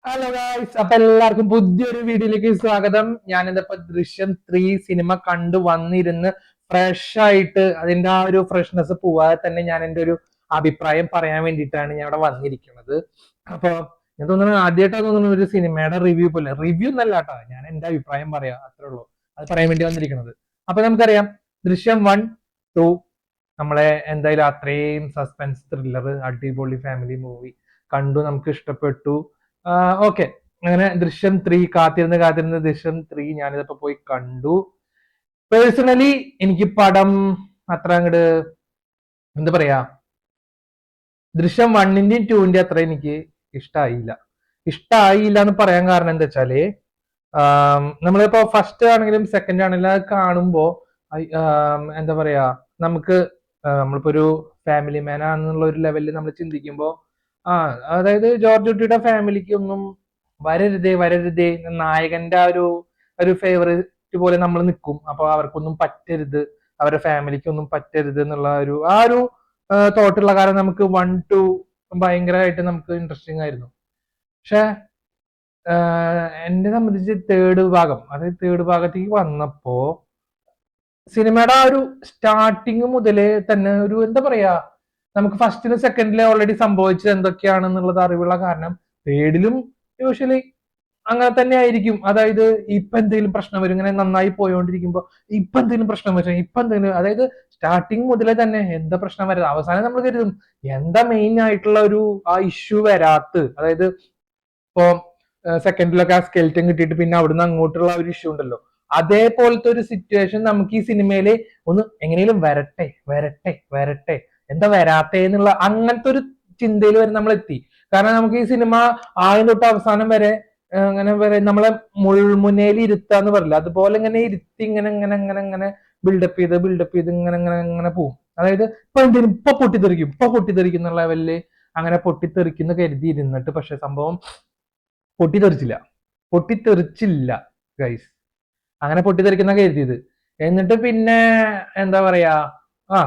Hello guys, അപ്പൊ എല്ലാവർക്കും പുതിയൊരു വീഡിയോയിലേക്ക് സ്വാഗതം. ഞാൻ ഇന്നിപ്പോ ദൃശ്യം 3 സിനിമ കണ്ടു വന്നിരുന്ന് ഫ്രഷ് ആയിട്ട് അതിന്റെ ആ ഒരു ഫ്രഷ്നെസ് പോവാതെ തന്നെ ഞാൻ എന്റെ ഒരു അഭിപ്രായം പറയാൻ വേണ്ടിയിട്ടാണ് ഞാൻ ഇവിടെ വന്നിരിക്കുന്നത്. അപ്പൊ ഞാൻ തോന്നുന്നു ആദ്യമായിട്ടാണ് തോന്നുന്നു ഒരു സിനിമയുടെ റിവ്യൂ പോലെ, റിവ്യൂ എന്നല്ല കേട്ടോ, ഞാൻ എന്റെ അഭിപ്രായം പറയാം, അത്രേ ഉള്ളൂ. അത് പറയാൻ വേണ്ടി വന്നിരിക്കുന്നത്. അപ്പൊ നമുക്കറിയാം, ദൃശ്യം 1, 2 നമ്മളെ എന്തായാലും അത്രയും സസ്പെൻസ് ത്രില്ലർ അടിപൊളി ഫാമിലി മൂവി കണ്ടു, നമുക്ക് ഇഷ്ടപ്പെട്ടു. ഓക്കെ, അങ്ങനെ ദൃശ്യം 3 കാത്തിരുന്ന് ദൃശ്യം 3 ഞാനിതിപ്പോ പോയി കണ്ടു. പേഴ്സണലി എനിക്ക് പടം അത്ര അങ്ങോട്ട്, എന്താ പറയാ, ദൃശ്യം 1ന്റെയും 2ന്റെയും അത്ര എനിക്ക് ഇഷ്ടമായില്ല. ഇഷ്ടമായില്ല എന്ന് പറയാൻ കാരണം എന്താ വെച്ചാല്, നമ്മളിപ്പോ ഫസ്റ്റ് ആണെങ്കിലും സെക്കൻഡ് ആണെങ്കിലും അത് കാണുമ്പോ എന്താ പറയാ, നമുക്ക് നമ്മളിപ്പോ ഒരു ഫാമിലി മാൻ ആണെന്നുള്ള ഒരു ലെവലിൽ നമ്മൾ ചിന്തിക്കുമ്പോ, ആ അതായത് ജോർജ് കുട്ടിയുടെ ഫാമിലിക്ക് ഒന്നും വരരുതേ വരരുതേ, നായകന്റെ ആ ഒരു ഫേവറേറ്റ് പോലെ നമ്മൾ നിൽക്കും. അപ്പൊ അവർക്കൊന്നും പറ്റരുത്, അവരുടെ ഫാമിലിക്ക് ഒന്നും പറ്റരുത് എന്നുള്ള ഒരു തോട്ടുള്ള കാരണം നമുക്ക് 1, 2 ഭയങ്കരമായിട്ട് നമുക്ക് ഇൻട്രസ്റ്റിംഗ് ആയിരുന്നു. പക്ഷെ എന്നെ സംബന്ധിച്ച് തേർഡ് ഭാഗം, അതായത് തേർഡ് ഭാഗത്തേക്ക് വന്നപ്പോ സിനിമയുടെ ആ ഒരു സ്റ്റാർട്ടിങ് മുതലേ തന്നെ ഒരു, എന്താ പറയാ, നമുക്ക് ഫസ്റ്റിലും സെക്കൻഡിലും ഓൾറെഡി സംഭവിച്ചത് എന്തൊക്കെയാണെന്നുള്ളത് അറിവുള്ള കാരണം തേർഡിലും യൂഷ്വലി അങ്ങനെ തന്നെ ആയിരിക്കും. അതായത് ഇപ്പൊ എന്തെങ്കിലും പ്രശ്നം വരും, ഇങ്ങനെ നന്നായി പോയോണ്ടിരിക്കുമ്പോ ഇപ്പൊ എന്തെങ്കിലും പ്രശ്നം വരും, ഇപ്പൊ എന്തെങ്കിലും, അതായത് സ്റ്റാർട്ടിങ് മുതലേ തന്നെ എന്താ പ്രശ്നം വരുന്നത്, അവസാനം നമ്മൾ കരുതും എന്താ മെയിൻ ആയിട്ടുള്ള ആ ഇഷ്യൂ വരാത്ത്. അതായത് ഇപ്പൊ സെക്കൻഡിലൊക്കെ ആ സ്കെൽറ്റൻ കിട്ടിയിട്ട് പിന്നെ അവിടുന്ന് അങ്ങോട്ടുള്ള ഒരു ഇഷ്യൂ ഉണ്ടല്ലോ, അതേപോലത്തെ ഒരു സിറ്റുവേഷൻ നമുക്ക് ഈ സിനിമയില് ഒന്ന് എങ്ങനെയും വരട്ടെ വരട്ടെ വരട്ടെ, എന്താ വരാത്തേ എന്നുള്ള അങ്ങനത്തെ ഒരു ചിന്തയിൽ വരെ നമ്മൾ എത്തി. കാരണം നമുക്ക് ഈ സിനിമ ആദ്യം തൊട്ട് അവസാനം വരെ അങ്ങനെ വരെ നമ്മളെ മുൾമുനയിൽ ഇരുത്താന്ന് പറയില്ല, അതുപോലെ ഇങ്ങനെ ഇരുത്തി ഇങ്ങനെ ഇങ്ങനെ ഇങ്ങനെ ഇങ്ങനെ ബിൽഡപ്പ് ചെയ്ത് ഇങ്ങനെ ഇങ്ങനെ ഇങ്ങനെ പോകും. അതായത് ഇപ്പൊ എന്തെങ്കിലും ഇപ്പൊ പൊട്ടിത്തെറിക്കും എന്നുള്ള ലെവലില് അങ്ങനെ പൊട്ടിത്തെറിക്കുന്ന കരുതി ഇരുന്നിട്ട്, പക്ഷെ സംഭവം പൊട്ടിത്തെറിച്ചില്ല, പൊട്ടിത്തെറിച്ചില്ല ഗൈസ്. അങ്ങനെ പൊട്ടിത്തെറിക്കുന്ന കരുതിയത്. എന്നിട്ട് പിന്നെ എന്താ പറയാ, ആ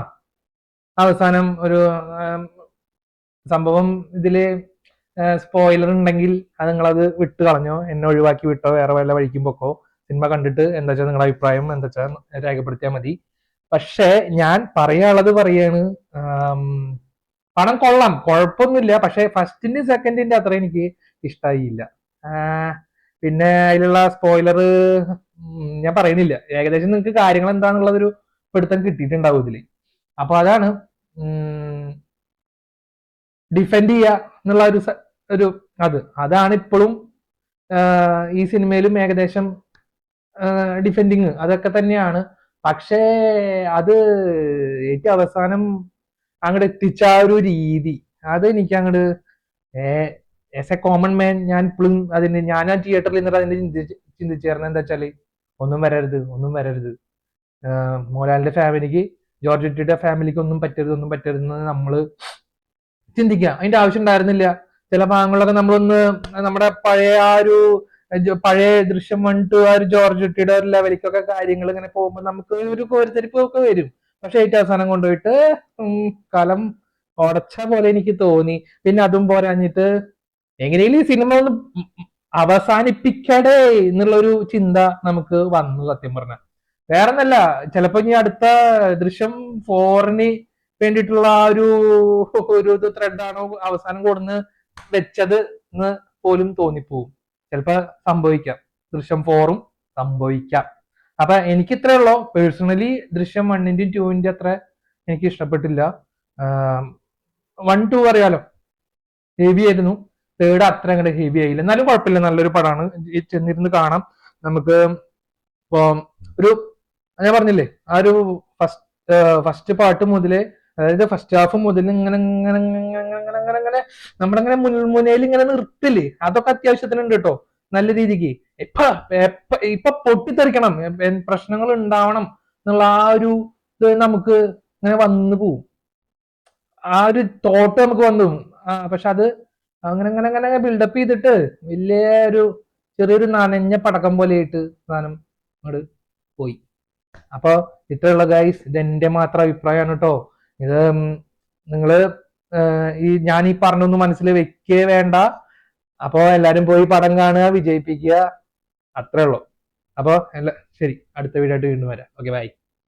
അവസാനം ഒരു സംഭവം ഇതില് സ്പോയിലർ ഉണ്ടെങ്കിൽ അത് നിങ്ങളത് വിട്ട് കളഞ്ഞോ, എന്നെ ഒഴിവാക്കി വിട്ടോ, വേറെ വല്ല വഴിക്കും പൊക്കോ. സിനിമ കണ്ടിട്ട് എന്താ വെച്ചാൽ നിങ്ങളുടെ അഭിപ്രായം എന്താ വെച്ചാൽ രേഖപ്പെടുത്തിയാൽ മതി. പക്ഷെ ഞാൻ പറയാനുള്ളത് പറയാണ്, പണം കൊള്ളാം, കുഴപ്പമൊന്നുമില്ല. പക്ഷെ ഫസ്റ്റിന്റെ സെക്കൻഡിന്റെ അത്ര എനിക്ക് ഇഷ്ടമായില്ല. പിന്നെ അതിലുള്ള സ്പോയിലർ ഞാൻ പറയുന്നില്ല, ഏകദേശം നിങ്ങൾക്ക് കാര്യങ്ങൾ എന്താണെന്നുള്ളതൊരു പിടുത്തം കിട്ടിയിട്ടുണ്ടാവും ഇതില്. അപ്പൊ അതാണ് ഡിഫെൻഡ് ചെയ്യുക എന്നുള്ള ഒരു അതാണ് ഇപ്പോഴും ഈ സിനിമയിലും ഏകദേശം ഡിഫെൻഡിങ് അതൊക്കെ തന്നെയാണ്. പക്ഷേ അത് ഏറ്റവും അവസാനം അങ്ങോട്ട് എത്തിച്ച ആ ഒരു രീതി, അത് എനിക്ക് അങ്ങോട്ട് ആസ് എ കോമൺ മാൻ ഞാൻ ഇപ്പോഴും ഞാൻ ആ തിയേറ്ററിൽ നിന്നിട്ട് അതിന്റെ ചിന്തിച്ചേർന്നത് എന്താ വെച്ചാല്, ഒന്നും വരരുത്, ഒന്നും വരരുത്. മോഹൻലാലിന്റെ ഫാമിലിക്ക്, ജോർജ് കുട്ടിയുടെ ഫാമിലിക്ക് ഒന്നും പറ്റരുത്, ഒന്നും പറ്റരുതെന്ന് നമ്മള് ചിന്തിക്കുക. അതിന്റെ ആവശ്യം ഉണ്ടായിരുന്നില്ല. ചില ഭാഗങ്ങളിലൊക്കെ നമ്മളൊന്ന് നമ്മുടെ പഴയ ദൃശ്യം 1, 2 ആ ഒരു ജോർജ് കുട്ടിയുടെ ഒരു ലെവലിക്കൊക്കെ കാര്യങ്ങൾ ഇങ്ങനെ പോകുമ്പോൾ നമുക്ക് ഒരു കോരിത്തരിപ്പ് ഒക്കെ വരും. പക്ഷെ ഏറ്റവും അവസാനം കൊണ്ടുപോയിട്ട് കലം ഉടച്ച പോലെ എനിക്ക് തോന്നി. പിന്നെ അതും പോരാഞ്ഞിട്ട് എങ്ങനെയും ഈ സിനിമ ഒന്ന് അവസാനിപ്പിക്കടേ എന്നുള്ളൊരു ചിന്ത നമുക്ക് വന്നു, സത്യം പറഞ്ഞ. വേറെ ഒന്നല്ല, ചിലപ്പോ ഇനി അടുത്ത ദൃശ്യം 4 വേണ്ടിയിട്ടുള്ള ആ ഒരു ത്രെഡാണോ അവസാനം കൊടുന്ന് വെച്ചത് എന്ന് പോലും തോന്നിപ്പോവും. ചിലപ്പോ സംഭവിക്കാം, ദൃശ്യം 4 സംഭവിക്കാം. അപ്പൊ എനിക്ക് ഇത്രേ ഉള്ളൂ. പേഴ്സണലി ദൃശ്യം 1ന്റെയും 2ന്റെയും അത്ര എനിക്ക് ഇഷ്ടപ്പെട്ടില്ല. 1, 2 അറിയാലോ, ഹെവി ആയിരുന്നു. തേർഡ് അത്ര അങ്ങോട്ട് ഹെവി ആയില്ല, എന്നാലും കുഴപ്പമില്ല, നല്ലൊരു പടമാണ്, ചെന്നിരുന്ന് കാണാം നമുക്ക്. ഇപ്പൊ ഒരു ഞാൻ പറഞ്ഞില്ലേ, ആ ഒരു ഫസ്റ്റ് പാർട്ട് മുതലേ, അതായത് ഫസ്റ്റ് ഹാഫ് മുതൽ ഇങ്ങനെ ഇങ്ങനെ ഇങ്ങനെ ഇങ്ങനെ ഇങ്ങനെ ഇങ്ങനെ നമ്മളങ്ങനെ മുൻമുനയിൽ ഇങ്ങനെ നിർത്തില്ലേ, അതൊക്കെ അത്യാവശ്യത്തിനുണ്ട് കേട്ടോ, നല്ല രീതിക്ക്. ഇപ്പൊ പൊട്ടിത്തെറിക്കണം, പ്രശ്നങ്ങൾ ഉണ്ടാവണം എന്നുള്ള ആ ഒരു ഇത് നമുക്ക് ഇങ്ങനെ വന്നു പോവും, ആ ഒരു തോട്ട് നമുക്ക് വന്നു. പക്ഷെ അത് അങ്ങനെ അങ്ങനെ അങ്ങനെ ബിൽഡപ്പ് ചെയ്തിട്ട് വലിയ ചെറിയൊരു നനഞ്ഞ പടക്കം പോലെ ആയിട്ട് സാധനം അങ്ങോട്ട് പോയി. അപ്പൊ ഇത്രയുള്ള ഗൈസ്, ഇത് എന്റെ മാത്രം അഭിപ്രായമാണ് കേട്ടോ. ഇത് നിങ്ങള് ഈ ഞാൻ ഈ പറഞ്ഞൊന്നും മനസ്സിൽ വെക്കേ വേണ്ട. അപ്പോ എല്ലാരും പോയി പടം കാണുക, വിജയിപ്പിക്കുക, അത്രേ ഉള്ളൂ. അപ്പോ ശരി, അടുത്ത വീഡിയോ ആയിട്ട് വീണ്ടും വരാം. Okay, by.